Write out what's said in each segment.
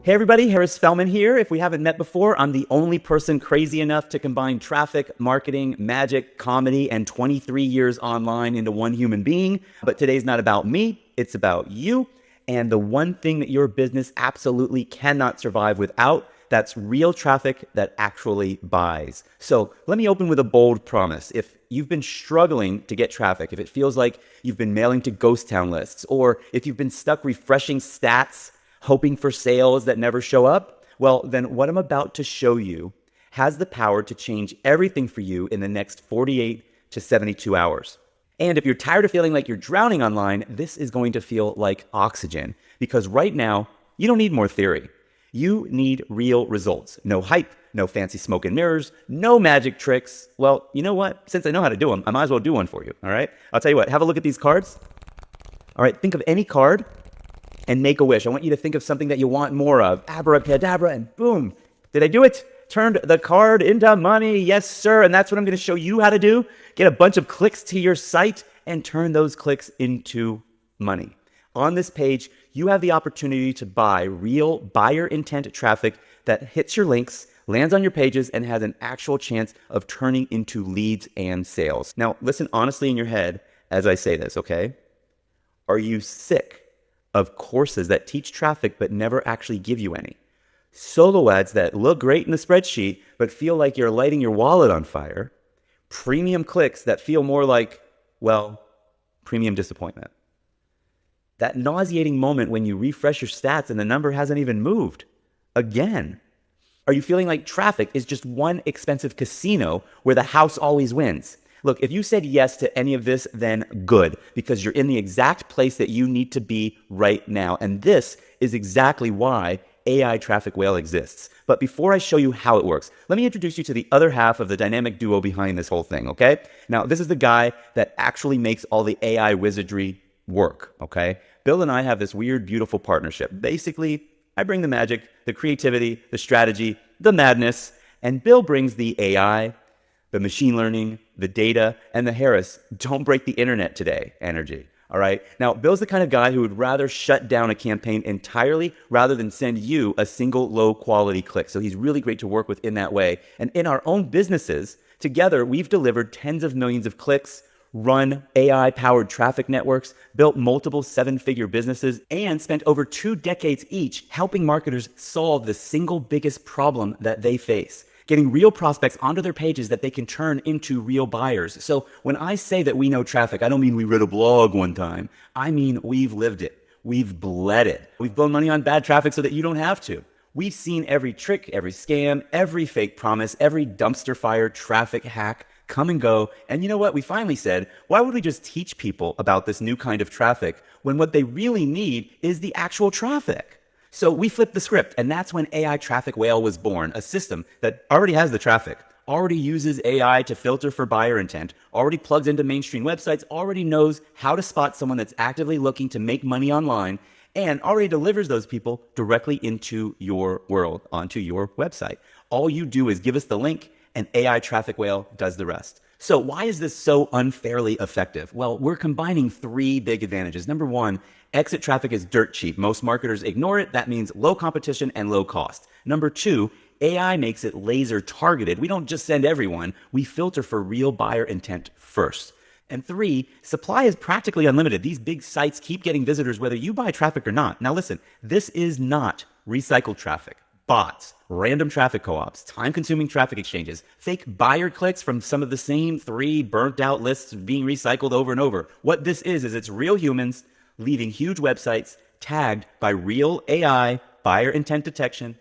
Hey everybody, Harris Fellman here. If we haven't met before, I'm the only person crazy enough to combine traffic, marketing, magic, comedy, and 23 years online into one human being. But today's not about me, it's about you. And the one thing that your business absolutely cannot survive without, that's real traffic that actually buys. So let me open with a bold promise. If you've been struggling to get traffic, if it feels like you've been mailing to ghost town lists, or if you've been stuck refreshing stats, hoping for sales that never show up, well, then what I'm about to show you has the power to change everything for you in the next 48 to 72 hours. And if you're tired of feeling like you're drowning online, this is going to feel like oxygen, because right now, you don't need more theory. You need real results. No hype, no fancy smoke and mirrors, no magic tricks. Well, you know what? Since I know how to do them, I might as well do one for you, all right? I'll tell you what, have a look at these cards. All right, think of any card and make a wish. I want you to think of something that you want more of. Abracadabra, and boom. Did I do it? Turned the card into money. Yes, sir. And that's what I'm going to show you how to do. Get a bunch of clicks to your site and turn those clicks into money. On this page, you have the opportunity to buy real buyer intent traffic that hits your links, lands on your pages, and has an actual chance of turning into leads and sales. Now, listen honestly in your head as I say this, okay? Are you sick of courses that teach traffic but never actually give you any? Solo ads that look great in the spreadsheet but feel like you're lighting your wallet on fire? Premium clicks that feel more like, well, premium disappointment. That nauseating moment when you refresh your stats and the number hasn't even moved. Again. Are you feeling like traffic is just one expensive casino where the house always wins? Look, if you said yes to any of this, then good, because you're in the exact place that you need to be right now. And this is exactly why AI Traffic Whale exists. But before I show you how it works, let me introduce you to the other half of the dynamic duo behind this whole thing, okay? Now, this is the guy that actually makes all the AI wizardry work, okay? Bill and I have this weird, beautiful partnership. Basically, I bring the magic, the creativity, the strategy, the madness, and Bill brings the AI, the machine learning, the data, and the Harris, don't break the internet today energy, all right? Now, Bill's the kind of guy who would rather shut down a campaign entirely rather than send you a single low-quality click. So he's really great to work with in that way. And in our own businesses, together, we've delivered tens of millions of clicks, run AI-powered traffic networks, built multiple seven-figure businesses, and spent over 2 decades each helping marketers solve the single biggest problem that they face: getting real prospects onto their pages that they can turn into real buyers. So when I say that we know traffic, I don't mean we read a blog one time. I mean we've lived it. We've bled it. We've blown money on bad traffic so that you don't have to. We've seen every trick, every scam, every fake promise, every dumpster fire traffic hack come and go. And you know what? We finally said, why would we just teach people about this new kind of traffic when what they really need is the actual traffic? So we flipped the script, and that's when AI Traffic Whale was born, a system that already has the traffic, already uses AI to filter for buyer intent, already plugs into mainstream websites, already knows how to spot someone that's actively looking to make money online, and already delivers those people directly into your world, onto your website. All you do is give us the link, and AI Traffic Whale does the rest. So why is this so unfairly effective? Well, we're combining 3 big advantages. Number 1, exit traffic is dirt cheap. Most marketers ignore it. That means low competition and low cost. Number 2, AI makes it laser targeted. We don't just send everyone. We filter for real buyer intent first. And 3, supply is practically unlimited. These big sites keep getting visitors whether you buy traffic or not. Now listen, this is not recycled traffic, bots, random traffic co-ops, time-consuming traffic exchanges, fake buyer clicks from some of the same 3 burnt-out lists being recycled over and over. What this is it's real humans leaving huge websites tagged by real AI buyer intent detection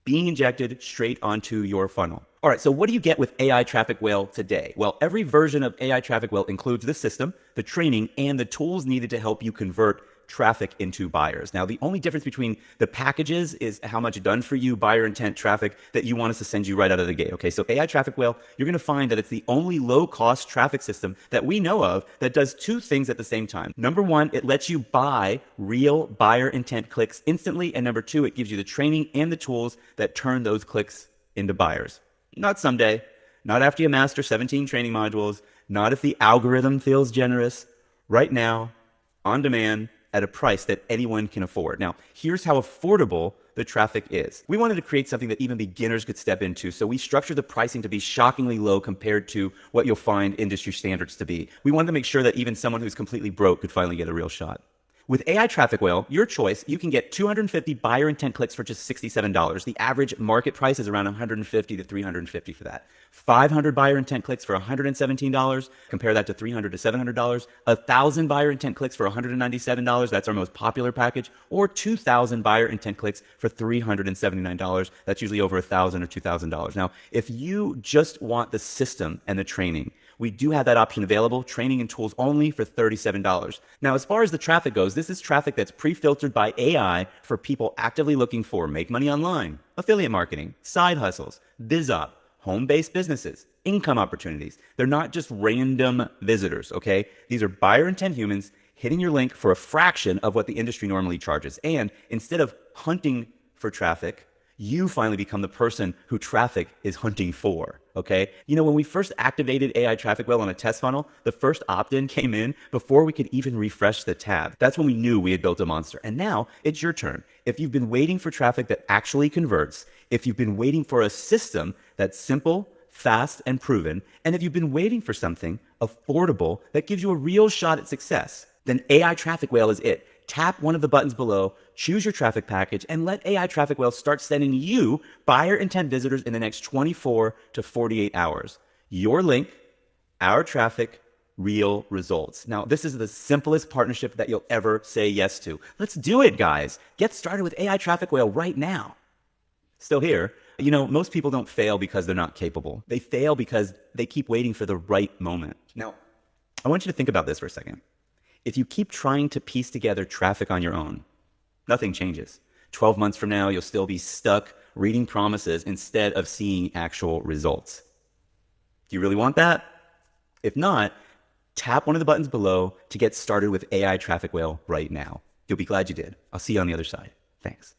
being injected straight onto your funnel. All right, so what do you get with AI Traffic Whale today? Well, every version of AI Traffic Whale includes the system, the training, and the tools needed to help you convert traffic into buyers. Now, the only difference between the packages is how much done for you buyer intent traffic that you want us to send you right out of the gate. Okay, so AI Traffic Whale, you're going to find that it's the only low cost traffic system that we know of that does 2 things at the same time. Number 1, it lets you buy real buyer intent clicks instantly. And number 2, it gives you the training and the tools that turn those clicks into buyers. Not someday, not after you master 17 training modules, not if the algorithm feels generous. Right now, on demand, at a price that anyone can afford. Now, here's how affordable the traffic is. We wanted to create something that even beginners could step into, so we structured the pricing to be shockingly low compared to what you'll find industry standards to be. We wanted to make sure that even someone who's completely broke could finally get a real shot. With AI Traffic Whale, your choice, you can get 250 buyer intent clicks for just $67. The average market price is around $150 to $350 for that. 500 buyer intent clicks for $117. Compare that to $300 to $700. 1,000 buyer intent clicks for $197. That's our most popular package. Or 2,000 buyer intent clicks for $379. That's usually over $1,000 or $2,000. Now, if you just want the system and the training, we do have that option available, training and tools only for $37. Now, as far as the traffic goes, this is traffic that's pre-filtered by AI for people actively looking for make money online, affiliate marketing, side hustles, biz op, home-based businesses, income opportunities. They're not just random visitors, okay? These are buyer intent humans hitting your link for a fraction of what the industry normally charges. And instead of hunting for traffic, you finally become the person who traffic is hunting for, okay? You know, when we first activated AI Traffic Whale on a test funnel, the first opt-in came in before we could even refresh the tab. That's when we knew we had built a monster. And now it's your turn. If you've been waiting for traffic that actually converts, if you've been waiting for a system that's simple, fast, and proven, and if you've been waiting for something affordable that gives you a real shot at success, then AI Traffic Whale is it. Tap one of the buttons below, choose your traffic package, and let AI Traffic Whale start sending you buyer intent visitors in the next 24 to 48 hours. Your link, our traffic, real results. Now, this is the simplest partnership that you'll ever say yes to. Let's do it, guys. Get started with AI Traffic Whale right now. Still here. You know, most people don't fail because they're not capable. They fail because they keep waiting for the right moment. Now, I want you to think about this for a second. If you keep trying to piece together traffic on your own, nothing changes. 12 months from now, you'll still be stuck reading promises instead of seeing actual results. Do you really want that? If not, tap one of the buttons below to get started with AI Traffic Whale right now. You'll be glad you did. I'll see you on the other side. Thanks.